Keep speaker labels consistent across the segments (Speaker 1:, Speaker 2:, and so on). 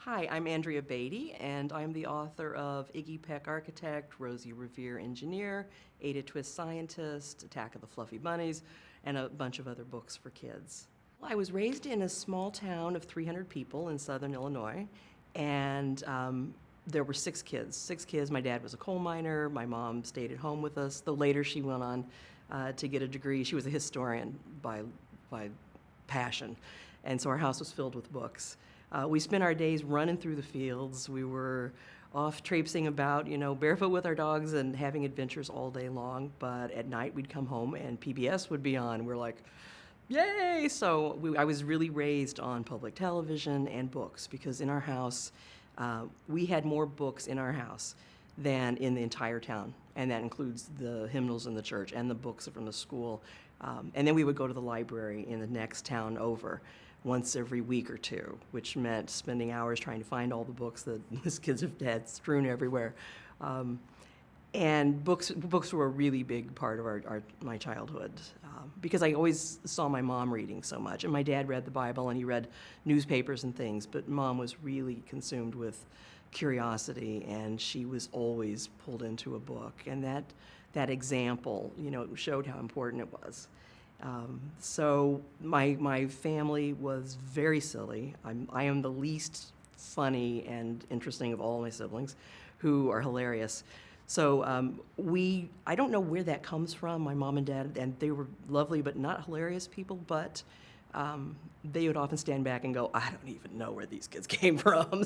Speaker 1: Hi, I'm Andrea Beatty, and I'm the author of Iggy Peck Architect, Rosie Revere Engineer, Ada Twist Scientist, Attack of the Fluffy Bunnies, and a bunch of other books for kids. I was raised in a small town of 300 people in southern Illinois, and there were six kids. Six kids. My dad was a coal miner. My mom stayed at home with us, though later she went on to get a degree. She was a historian by passion, and so our house was filled with books. We spent our days running through the fields. We were off traipsing about, barefoot with our dogs and having adventures all day long. But at night we'd come home and PBS would be on. We're like, yay! So I was really raised on public television and books because in our house, we had more books in our house than in the entire town. And that includes the hymnals in the church and the books from the school. And then we would go to the library in the next town over once every week or two, which meant spending hours trying to find all the books that these kids have had strewn everywhere. And books were a really big part of my childhood because I always saw my mom reading so much. And my dad read the Bible and he read newspapers and things, but mom was really consumed with curiosity, and she was always pulled into a book. And that example, showed how important it was. So my family was very silly. I am the least funny and interesting of all my siblings, who are hilarious. So I don't know where that comes from. My mom and dad, and they were lovely but not hilarious people, but they would often stand back and go, I don't even know where these kids came from.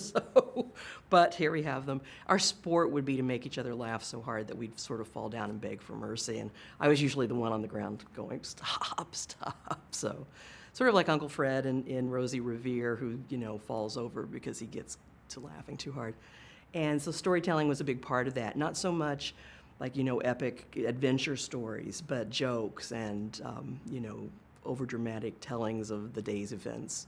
Speaker 1: But here we have them. Our sport would be to make each other laugh so hard that we'd sort of fall down and beg for mercy. And I was usually the one on the ground going, stop, stop. So sort of like Uncle Fred in Rosie Revere, who, falls over because he gets to laughing too hard. And so storytelling was a big part of that. Not so much like, epic adventure stories, but jokes and, overdramatic tellings of the day's events.